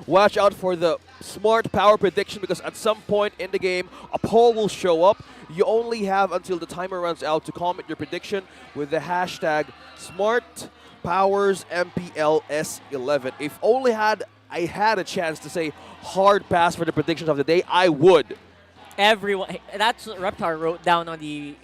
watch out for the smart power prediction because at some point in the game, a poll will show up. You only have until the timer runs out to comment your prediction with the hashtag SmartPowersMPL S11. If only I had a chance to say hard pass for the predictions of the day, I would. Everyone, that's what Reptar wrote down on the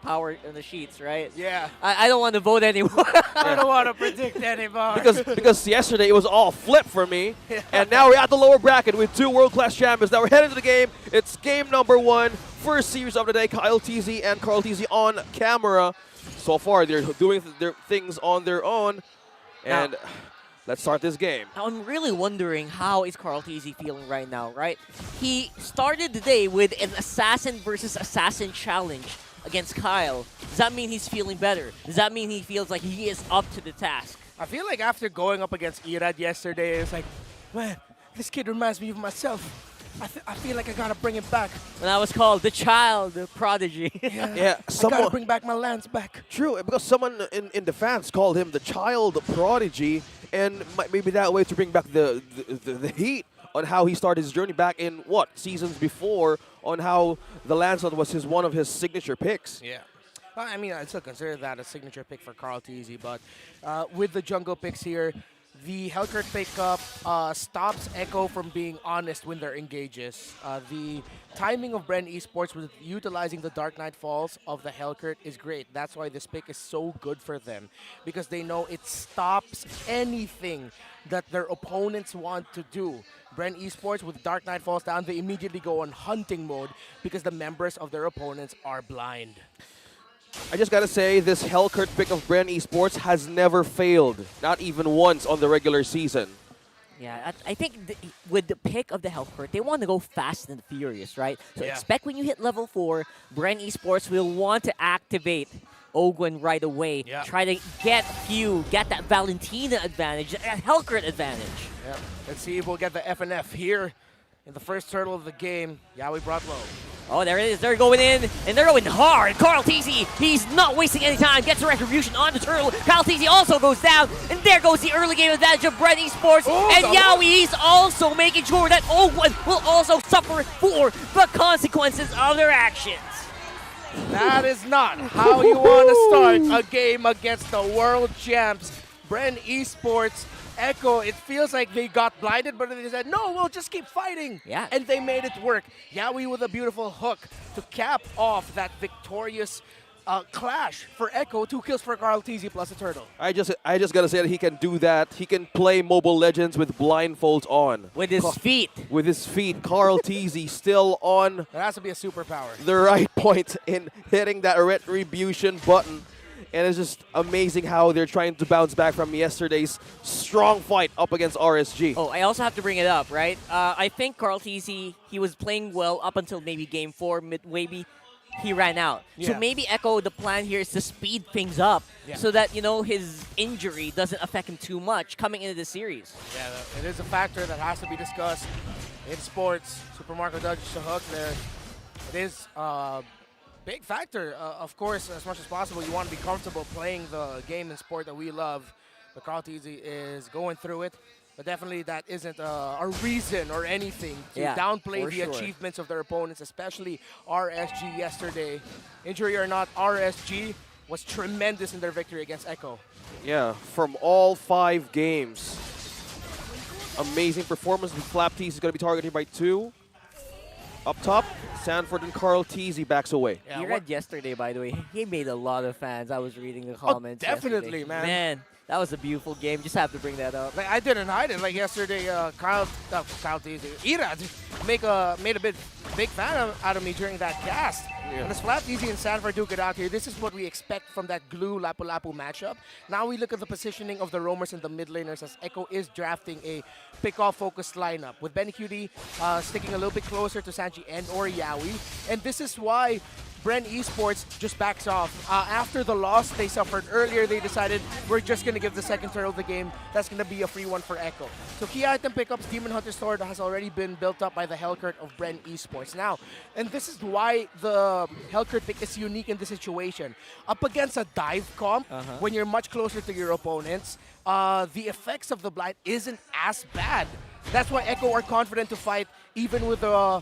power on the sheets, right? Yeah. I don't want to vote anymore. I don't want to predict anymore. Because yesterday it was all flip for me, and now we're at the lower bracket with two world-class champions. Now we're heading to the game. It's game number 1, first series of the day. Kyle TZ and Carl TZ on camera. So far, they're doing their things on their own, and let's start this game. Now, I'm really wondering how is Carl TZ feeling right now, right? He started the day with an assassin versus assassin challenge against Kyle. Does that mean he's feeling better? Does that mean he feels like he is up to the task? I feel like after going up against Irad yesterday, it's like, man, this kid reminds me of myself. I feel like I gotta bring him back. And I was called the child, the prodigy. Yeah, I gotta bring back my lance back. True, because someone in the fans called him the child prodigy, and maybe that way to bring back the heat on how he started his journey back in seasons before, on how the Lancelot was one of his signature picks. Yeah. Well, I mean, I still consider that a signature pick for Carl TZ, but with the jungle picks here, the Hellcurt pickup stops Echo from being honest when they're engages. The timing of BREN Esports with utilizing the Dark Knight Falls of the Hellcurt is great. That's why this pick is so good for them, because they know it stops anything that their opponents want to do. BREN Esports with Dark Knight Falls down, they immediately go on hunting mode because the members of their opponents are blind. I just gotta say, this Hellcurt pick of BREN Esports has never failed, not even once on the regular season. Yeah, I think with the pick of the Hellcurt, they want to go fast and furious, right? So expect when you hit level 4, BREN Esports will want to activate Ogwen right away. Try to get that Valentina advantage, that Hellcurt advantage. Yeah. Let's see if we'll get the FNF here in the first turtle of the game. Yawi brought low. Oh, there it is. They're going in, and they're going hard. Carl TZ, he's not wasting any time. Gets a retribution on the turtle. Carl TZ also goes down, and there goes the early game advantage of BREN Esports. And Yawi, he's also making sure that Ogwen will also suffer for the consequences of their actions. That is not how you want to start a game against the world champs. BREN Esports, Echo, it feels like they got blinded, but they said, no, we'll just keep fighting. Yeah. And they made it work. Yawi with a beautiful hook to cap off that victorious clash for Echo. 2 kills for Carl TZ plus a turtle. I just gotta say that he can do that. He can play Mobile Legends with blindfolds on. With his feet. With his feet. Carl TZ still on There has to be a superpower. the right point in hitting that retribution button. And it's just amazing how they're trying to bounce back from yesterday's strong fight up against RSG. Oh, I also have to bring it up, right? I think Carl TZ, he was playing well up until maybe game 4, maybe he ran out. Yeah. So maybe Echo, the plan here is to speed things up so that, his injury doesn't affect him too much coming into the series. Yeah, it is a factor that has to be discussed in sports. Super Marco dodges the hook there. It is big factor. Of course, as much as possible, you want to be comfortable playing the game and sport that we love. But Carl TZ is going through it. But definitely that isn't a reason or anything to downplay the achievements of their opponents, especially RSG yesterday. Injury or not, RSG was tremendous in their victory against Echo. Yeah, from all 5 games. Amazing performance. Flap TZ is going to be targeted by 2. Up top, Sanford and Carl TZ backs away. Yeah, you read yesterday, by the way. He made a lot of fans. I was reading the comments. Definitely, yesterday. man. Man, that was a beautiful game. Just have to bring that up. Like, I didn't hide it. Like yesterday, Kyle TZ, Irad made a big fan out of me during that cast. Yeah. And as Flap TZ and Sanford duke it out here, this is what we expect from that glue Lapu-Lapu matchup. Now we look at the positioning of the roamers and the mid laners as Echo is drafting a pick-off focused lineup with Benny QD sticking a little bit closer to Sanji and or Yawi. And this is why BREN Esports just backs off. After the loss they suffered earlier, they decided we're just going to give the second turtle of the game. That's going to be a free one for Echo. So key item pickups, Demon Hunter Sword has already been built up by the Hellcurt of BREN Esports. Now, and this is why the Hellcurt pick is unique in this situation. Up against a dive comp, when you're much closer to your opponents, the effects of the blind isn't as bad That's why Echo are confident to fight even with the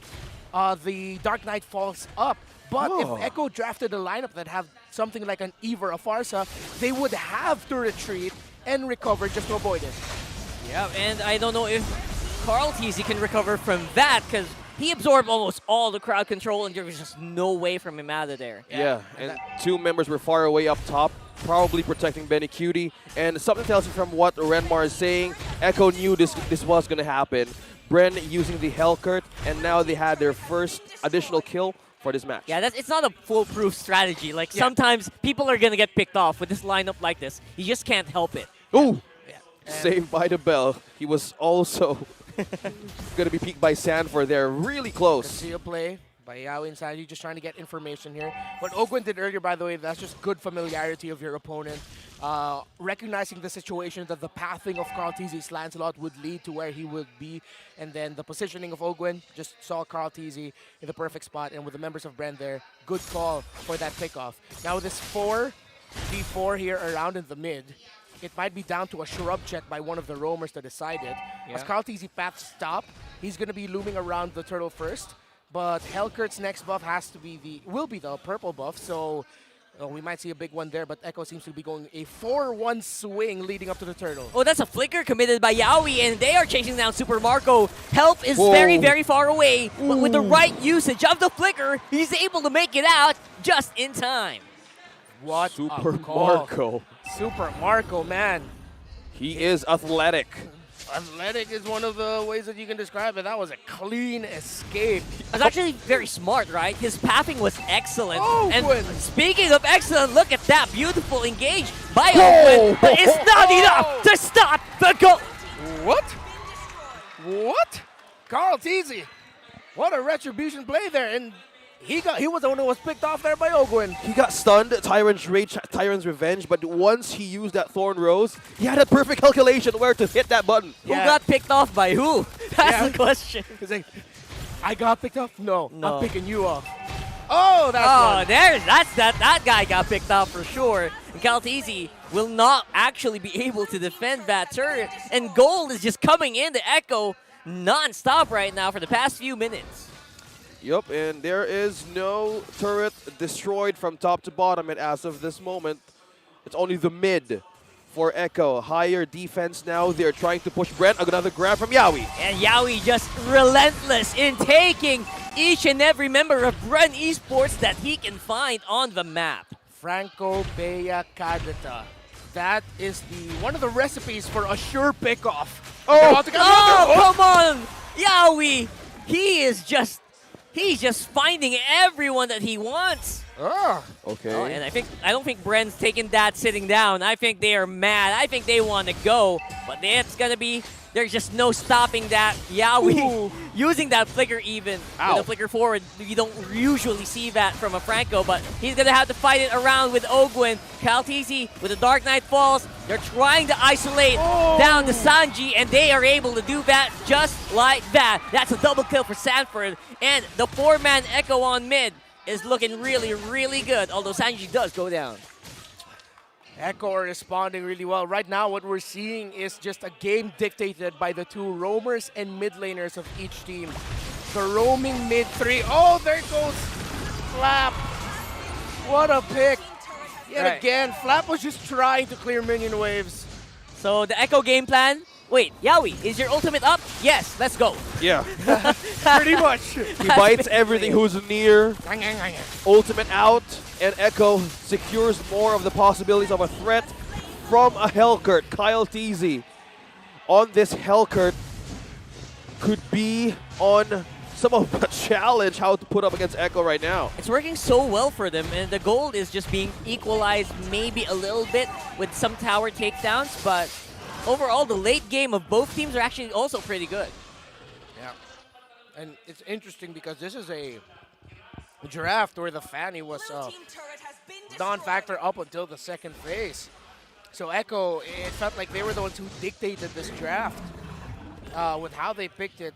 Dark Knight Falls up. But if Echo drafted a lineup that had something like an Eve or a Farsa, they would have to retreat and recover just to avoid it. Yeah, and I don't know if Carl TZ can recover from that because he absorbed almost all the crowd control and there was just no way from him out of there. Yeah, and two members were far away up top, probably protecting Benny Cutie. And something tells me from what Renmar is saying, Echo knew this was going to happen. BREN using the Hellcurt, and now they had their first additional kill for this match. Yeah, it's not a foolproof strategy. Like, sometimes people are going to get picked off with this lineup like this. You just can't help it. Ooh! Saved by the bell. He was also going to be peeked by Sanford there. Really close. See a play by Yawi inside. You're just trying to get information here. What Ogwin did earlier, by the way, that's just good familiarity of your opponent. Recognizing the situation that the pathing of Carl TZ's Lancelot would lead to where he would be. And then the positioning of Ogwin just saw Carl TZ in the perfect spot. And with the members of BREN there, good call for that pickoff. Now with this 4v4 here around in the mid, it might be down to a shrub check by one of the roamers to decide it. As Carl TZ paths stop, he's going to be looming around the turtle first. But Hellcurt's next buff will be the purple buff, so we might see a big one there. But Echo seems to be going a 4-1 swing leading up to the turtle. Oh, that's a flicker committed by Yawi, and they are chasing down Super Marco. Help is very, very far away, but with the right usage of the flicker, he's able to make it out just in time. What Super a call. Marco. Super Marco, man. He is athletic. Athletic is one of the ways that you can describe it. That was a clean escape. It was actually very smart, right? His pathing was excellent. Oh, and Gwen. speaking of excellent, look at that beautiful engage by Owen, but it's not enough to stop the goal. What? What? Carl TZ. What a retribution play there. And he was the one who was picked off there by Ogwin. He got stunned, Tyrant's Rage, Tyrant's Revenge, but once he used that Thorn Rose, he had a perfect calculation where to hit that button. Who got picked off by who? That's the question. He's like, I got picked off? No, I'm picking you off. Oh, that's that guy got picked off for sure. And Caltese will not actually be able to defend that turret. And gold is just coming in to Echo non-stop right now for the past few minutes. Yep, and there is no turret destroyed from top to bottom, and as of this moment, it's only the mid for Echo. Higher defense now. They're trying to push BREN. Another grab from Yawi. And Yawi just relentless in taking each and every member of BREN Esports that he can find on the map. Franco Bea Cadeta. That is one of the recipes for a sure pickoff. Oh, come on! Yawi! He's just finding everyone that he wants. Okay. Oh, and I don't think BREN's taking that sitting down. I think they are mad. I think they want to go, but there's just no stopping that. Yawi using that flicker even with the flicker forward. You don't usually see that from a Franco, but he's gonna have to fight it around with Ogwin. Caltese with the Dark Knight Falls. They're trying to isolate down to Sanji, and they are able to do that just like that. That's a double kill for Sanford, and the 4-man Echo on mid is looking really, really good, although Sanji does go down. Echo are responding really well. Right now, what we're seeing is just a game dictated by the two roamers and mid laners of each team. The roaming mid 3. Oh, there goes Flap. What a pick. Yet again, Flap was just trying to clear minion waves. So the Echo game plan. Wait, Yawi, is your ultimate up? Yes, let's go. Yeah. Pretty much. He bites everything who's near. Ultimate out, and Echo secures more of the possibilities of a threat from a Hellcurt. Kyle TZ on this Hellcurt could be on some of a challenge how to put up against Echo right now. It's working so well for them, and the gold is just being equalized maybe a little bit with some tower takedowns, but overall, the late game of both teams are actually also pretty good. Yeah. And it's interesting because this is a draft where the Fanny was non-factor up until the second phase. So Echo, it felt like they were the ones who dictated this draft with how they picked it.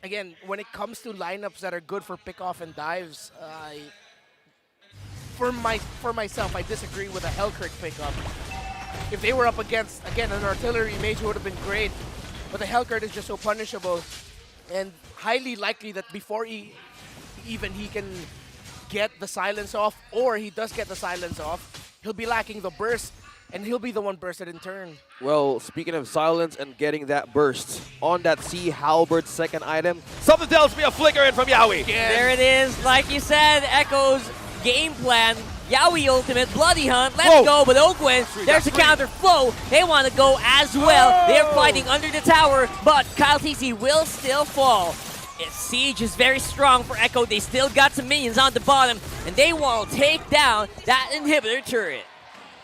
Again, when it comes to lineups that are good for pickoff and dives, for myself, I disagree with a Hellcurt pickup. If they were up against, again, an artillery mage, would have been great. but the Hellcurt is just so punishable, and highly likely that before he can get the silence off, or he does get the silence off, he'll be lacking the burst, and he'll be the one bursted in turn. Well, speaking of silence and getting that burst on that C Halberd second item, something tells me a flicker in from Yawi. There it is. Like you said, Echo's game plan. Yawi ultimate, Bloody Hunt, let's go, but Ogwen, there's a counter flow. They want to go as well. They're fighting under the tower, but Kyle TC will still fall. Siege is very strong for Echo. They still got some minions on the bottom, and they want to take down that inhibitor turret.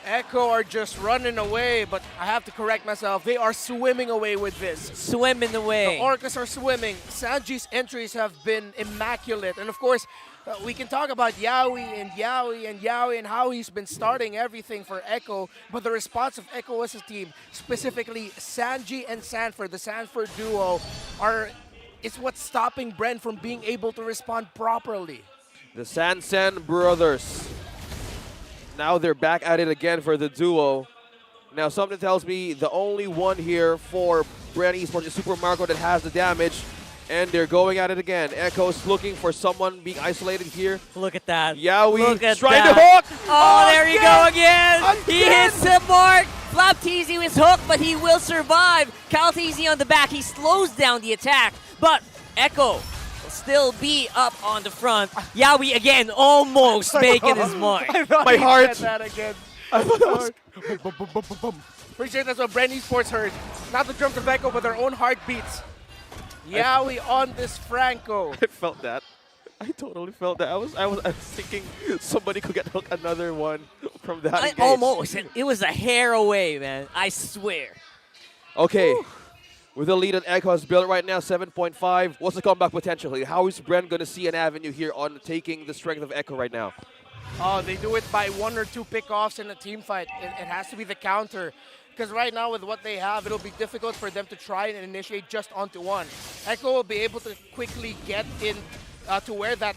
Echo are just running away, but I have to correct myself. They are swimming away with this. Swimming away. The Orcas are swimming. Sanji's entries have been immaculate. And of course, we can talk about Yawi and how he's been starting everything for Echo, but the response of Echo as a team, specifically Sanji and Sanford, the Sanford duo, is what's stopping BREN from being able to respond properly. The Sansan brothers. Now they're back at it again for the duo. Now something tells me the only one here for BREN Esports is Super Marco that has the damage. And they're going at it again. Echo's looking for someone being isolated here. Look at that. Yawi trying that. to hook. Oh, there you go again. He hits the mark. Flap TZ was hooked, but he will survive. Kyle TZ on the back. He slows down the attack, but Echo will still be up on the front. Yawi again almost making his mark. My heart. Said that again. I thought that was... Pretty sure that's what BREN Esports heard. Not the drums of Echo, but their own heartbeats. Yawi on this Franco. I felt that. I totally felt that. I was thinking somebody could get hooked another one from that engage. Almost. It was a hair away, man. I swear. Okay. With the lead that Echo has built right now, 7.5. What's the comeback potential? How is BREN going to see an avenue here on taking the strength of Echo right now? Oh, they do it by 1 or 2 pickoffs in a team fight. It has to be the counter. Because right now, with what they have, it'll be difficult for them to try and initiate just onto one. Echo will be able to quickly get in to where that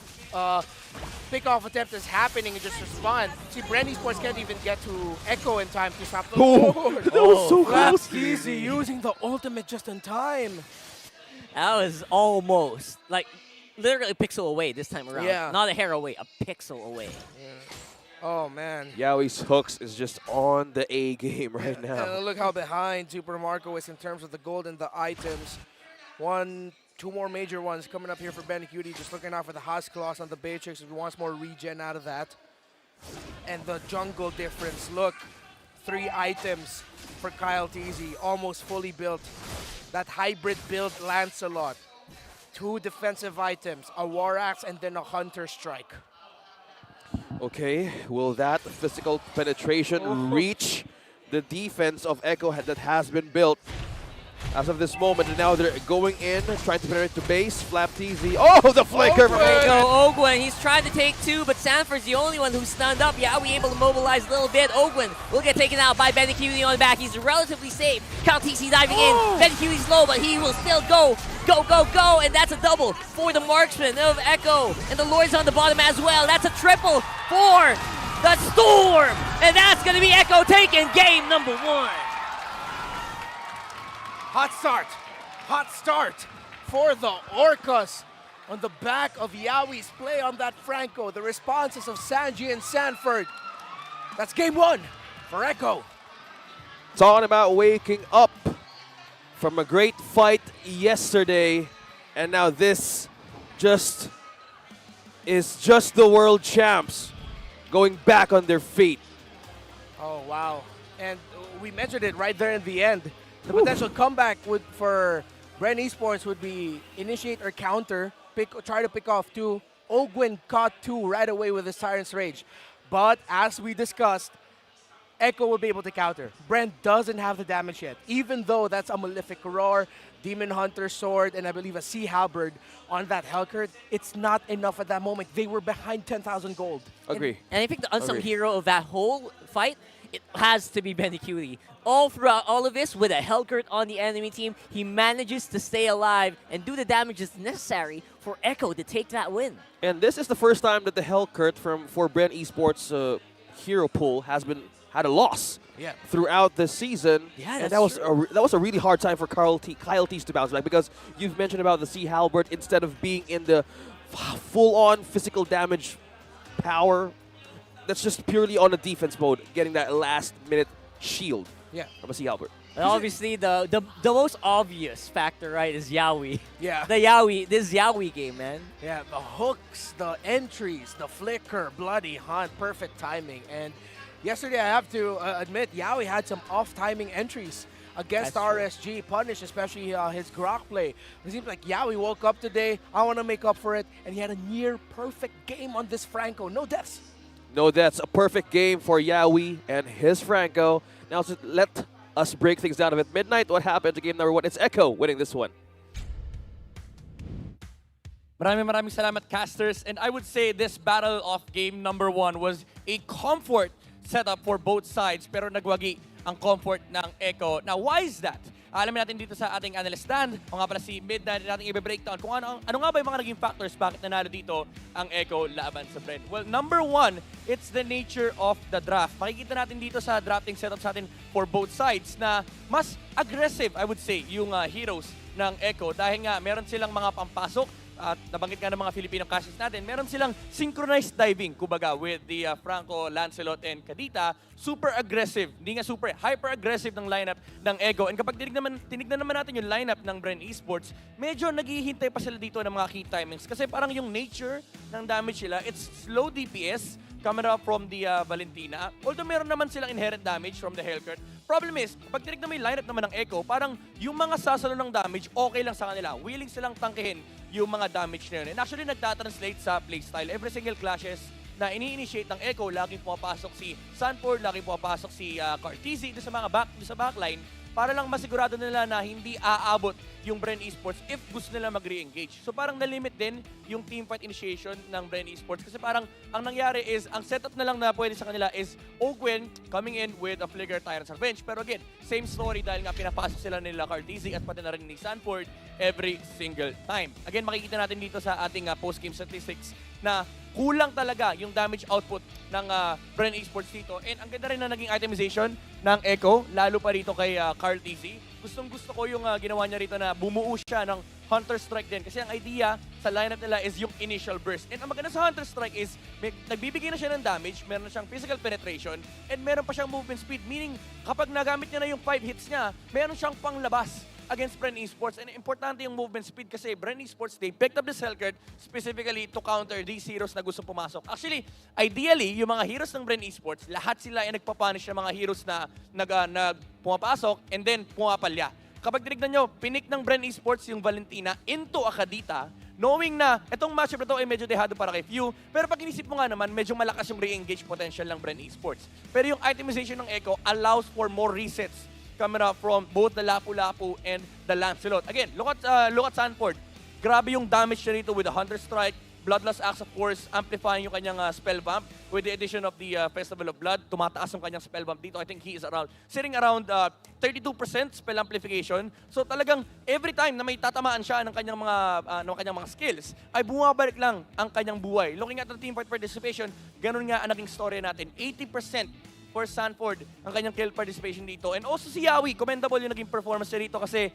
pickoff attempt is happening and just respond. See, BREN Esports can't even get to Echo in time to stop the board. That was so close. That's easy, using the ultimate just in time. That was almost, like, literally a pixel away this time around. Yeah. Not a hair away, a pixel away. Yeah. Oh, man. Yawi's hooks is just on the A game right now. And look how behind Super Marco is in terms of the gold and the items. 1, 2 more major ones coming up here for BenQt. Just looking out for the House Claws on the Baytrix. If he wants more regen out of that. And the jungle difference. Look, 3 items for Kyle TZ. Almost fully built. That hybrid build Lancelot. 2 defensive items. A War Axe and then a Hunter Strike. Okay, will that physical penetration reach the defense of Echo that has been built as of this moment? And now they're going in, trying to penetrate the base. Flap TZ. Oh, the flicker from There you Echo. go, Ogwen. He's trying to take 2, but Sanford's the only one who's stunned up. Yeah, we able to mobilize a little bit. Ogwen will get taken out by BenQt on the back. He's relatively safe. Kyle TC diving in. BenQt's low, but he will still go. Go, go, go, and that's a double for the marksman of Echo. And the Lord's on the bottom as well. That's a triple for the Storm. And that's going to be Echo taking game number 1. Hot start for the Orcas on the back of Yawi's play on that Franco. The responses of Sanji and Sanford. That's game 1 for Echo. Talking about waking up from a great fight yesterday, and now this is just the world champs going back on their feet. Oh, wow. And we mentioned it right there in the end. The potential comeback for BREN Esports would be initiate or counter, try to pick off 2. Ogwen caught 2 right away with his Siren's Rage. But as we discussed, Echo will be able to counter. BREN doesn't have the damage yet, even though that's a Malefic Roar, Demon Hunter Sword, and I believe a Sea Halberd on that Hellcurt. It's not enough at that moment. They were behind 10,000 gold. Agree. And I think the unsung hero of that whole fight, it has to be BenQt. All throughout all of this, with a Hellcurt on the enemy team, he manages to stay alive and do the damages necessary for Echo to take that win. And this is the first time that the Hellcurt for BREN Esports hero pool has been had a loss Yeah. throughout the season. Yeah, and that's that was true. that was a really hard time for Kyle Teese to bounce back, because you've mentioned about the Sea Halberd, instead of being in the full-on physical damage power, that's just purely on the defense mode, getting that last-minute shield Yeah. from a Sea Halberd. And obviously, the most obvious factor, right, is Yawi. Yeah. This Yawi game, man. Yeah, the hooks, the entries, the flicker, bloody hunt, perfect timing. And yesterday, I have to admit, Yawi had some off-timing entries against That's true. RSG, punish, especially his Grok play. It seems like Yawi woke up today, I want to make up for it, and he had a near-perfect game on this Franco. No deaths. No, that's a perfect game for Yawi and his Franco. Now, let us break things down a bit. Midnight, what happened to game number 1? It's Echo winning this one. Maraming salamat, casters. And I would say this battle of game number 1 was a comfort setup for both sides, pero nagwagi ang comfort ng Echo. Now, why is that? Alamin natin dito sa ating analyst stand. O nga pala si Midnight, natin i-breakdown kung ano nga ba yung mga naging factors bakit nanalo dito ang Echo laban sa BREN. Well, number 1, it's the nature of the draft. Makikita natin dito sa drafting setup sa atin for both sides na mas aggressive, I would say, yung heroes ng Echo. Dahil nga, meron silang mga pampasok, at nabanggit nga ng mga Filipino casters natin, meron silang synchronized diving, kumbaga, with the Franco, Lancelot, and Kadita. Super aggressive, hindi nga super, hyper-aggressive ng lineup ng Echo. And kapag tinignan naman natin yung lineup ng BREN Esports, medyo naghihintay pa sila dito ng mga key timings. Kasi parang yung nature ng damage nila, it's slow DPS, coming up from the Valentina. Although meron naman silang inherent damage from the Hellcurt. Problem is, kapag tinignan mo yung lineup naman ng Echo, parang yung mga sasalo ng damage, okay lang sa kanila. Willing silang tangkihin yung mga damage na yun. And actually, nagtatranslate sa playstyle. Every single clashes na ini-initiate ng Echo, laging pumapasok si Sanford, laging pumapasok si Cartesi sa mga backline, para lang masigurado nila na hindi aabot yung BREN Esports if gusto nila mag-re-engage. So parang na-limit din yung teamfight initiation ng BREN Esports, kasi parang ang nangyari is, ang setup na lang na pwede sa kanila is Ogwen coming in with a Flicker Tyrant's Revenge. Pero again, same story dahil nga pinapasok sila nila Cartesi at pati na rin ni Sanford every single time. Again, makikita natin dito sa ating post-game statistics na kulang talaga yung damage output ng BREN Esports dito. And ang ganda rin na naging itemization ng Echo, lalo pa rito kay Cartesi. Gustong-gusto ko yung ginawa niya rito na bumuo siya ng Hunter Strike din. Kasi ang idea sa lineup nila is yung initial burst. And ang maganda sa Hunter Strike is nagbibigay na siya ng damage, meron na siyang physical penetration, and meron pa siyang movement speed. Meaning, kapag nagamit niya na yung 5 hits niya, meron siyang panglabas against BREN Esports. And importante yung movement speed kasi BREN Esports, they picked up this Hellcurt specifically to counter these heroes na gusto pumasok. Actually, ideally, yung mga heroes ng BREN Esports, lahat sila ay nagpapunish ng mga heroes na pumapasok and then pumapalya. Kapag tinignan nyo, pinik ng BREN Esports yung Valentina into a Kadita, knowing na itong matchup na to ay medyo dehado para kay Few, pero pag inisip mo nga naman, medyo malakas yung re-engage potential ng BREN Esports. Pero yung itemization ng Echo allows for more resets coming up from both the Lapu-Lapu and the Lancelot. Again, look at Sanford. Grabe yung damage niya rito with the Hunter Strike, Bloodlust Axe, of course, amplifying yung kanyang spell bump. With the addition of the Festival of Blood, tumataas yung kanyang spell bump dito. I think he is sitting around 32% spell amplification. So talagang every time na may tatamaan siya ng kanyang mga skills, ay bumabalik lang ang kanyang buhay. Looking at the teamfight participation, ganun nga ang naging story natin. 80% for Sanford ang kanyang kill participation dito. And also si Yawi, commendable yung naging performance niya dito kasi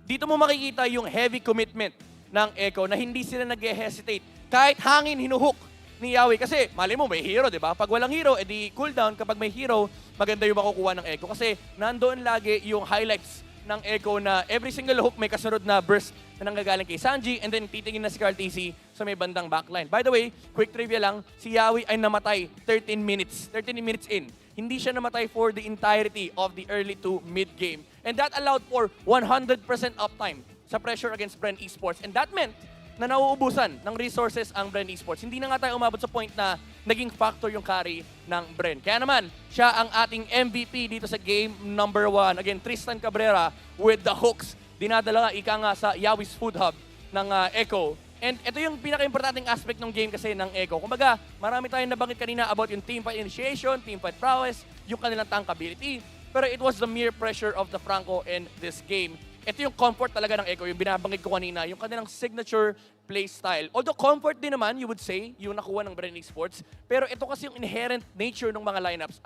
dito mo makikita yung heavy commitment ng Echo na hindi sila nag-hesitate. Kahit hangin, hinuhook ni Yawi. Kasi mali mo, may hero, di ba? Pag walang hero, edi cooldown. Kapag may hero, maganda yung makukuha ng Echo. Kasi nandoon lagi yung highlights ng Echo na every single hook may kasunod na burst na nanggagaling kay Sanji, and then titingin na si Cartesi sa may bandang backline. By the way, quick trivia lang, si Yawi ay namatay 13 minutes in. Hindi siya namatay for the entirety of the early to mid-game. And that allowed for 100% uptime sa pressure against BREN Esports. And that meant na nauubusan ng resources ang BREN Esports. Hindi na nga tayo umabot sa point na naging factor yung carry ng BREN. Kaya naman, siya ang ating MVP dito sa game number 1. Again, Tristan Cabrera with the hooks. Dinadala ika nga sa Yawi's Food Hub ng Echo. And ito yung pinaka-importanting aspect ng game kasi ng Echo. Kumbaga, marami tayong nabanggit kanina about yung teamfight initiation, teamfight prowess, yung kanilang tankability. Pero it was the mere pressure of the Franco in this game. Ito yung comfort talaga ng Echo, yung binabanggit ko kanina, yung kanilang signature play style. Although comfort din naman, you would say, yung nakuha ng BREN Esports. Pero ito kasi yung inherent nature ng mga lineups.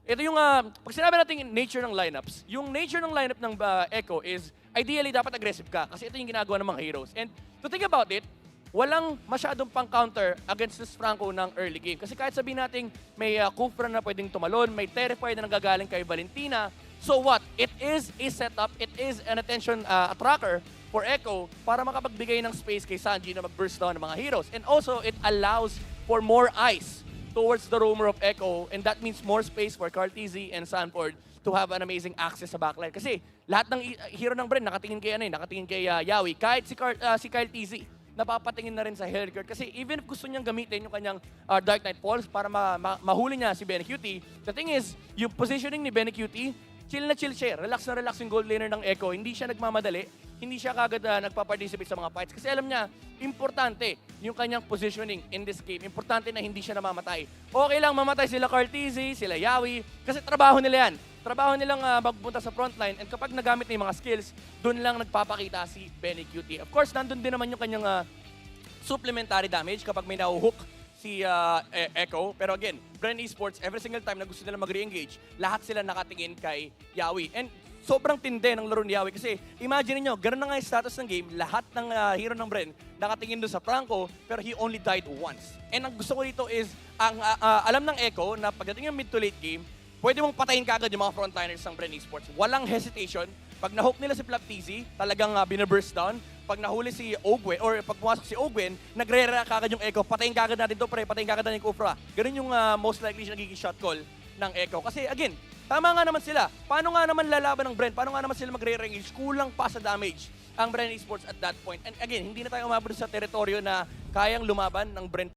ito yung, pag sinabi natin nature ng lineups, yung nature ng lineup ng Echo is, ideally, dapat aggressive ka. Kasi ito yung ginagawa ng mga heroes. And to think about it, walang masyadong pang-counter against this Franco ng early game. Kasi kahit sabihin natin may Kufra na pwedeng tumalon, may Terrify na nanggagaling kay Valentina, so what? It is a setup, it is an attention attracker for Echo para makapagbigay ng space kay Sanji na mag-burst down ng mga heroes. And also, it allows for more eyes towards the roamer of Echo, and that means more space for Carteezy and Sanford to have an amazing access sa backline. Kasi lahat ng hero ng BREN nakatingin kay nakatingin kay Yawi. Kahit si Kyle TZ, napapatingin na rin sa Hellguard. Kasi even if gusto niyang gamitin yung kanyang Dark Knight Pulse para mahuli niya si BeneQt, the thing is, yung positioning ni BeneQt, chill na chill siya. Relax na relax yung gold laner ng Echo. Hindi siya nagmamadali. Hindi siya kagad nagpa-participate sa mga fights. Kasi alam niya, importante yung kanyang positioning in this game. Importante na hindi siya namamatay. Okay lang mamatay sila Carteezy, sila Yawi, kasi trabaho nila yan. Trabaho nilang magpunta sa frontline, and kapag nagamit na yung mga skills, doon lang nagpapakita si BeneQt. Of course, nandun din naman yung kanyang supplementary damage kapag may nahuhook si Echo. Pero again, BREN Esports, every single time na gusto nila mag-re-engage, lahat sila nakatingin kay Yawi. And sobrang tindi ng laro ni Yawi kasi imagine niyo, ganoon na nga yung status ng game, lahat ng hero ng BREN nakatingin doon sa Franco, pero he only died once. And ang gusto ko dito is, alam ng Echo na pagdating yung mid to late game, pwede mong patayin kagad yung mga frontliners ng BREN Esports. Walang hesitation. Pag nahook nila si BLACKLIST, talagang binaburst down. Pag nahuli si Ogwen, or pag pumasok si Ogwen, nagre-react kagad yung Echo. Patayin kagad natin to, pre. Patayin kagad natin yung Kufra. Ganun yung most likely siya nagiging shot call ng Echo. Kasi again, tama nga naman sila. Paano nga naman lalaban ng BREN? Paano nga naman sila magre-engage? Kulang pa sa damage ang BREN Esports at that point. And again, hindi na tayo umabot sa teritoryo na kayang lumaban ng BREN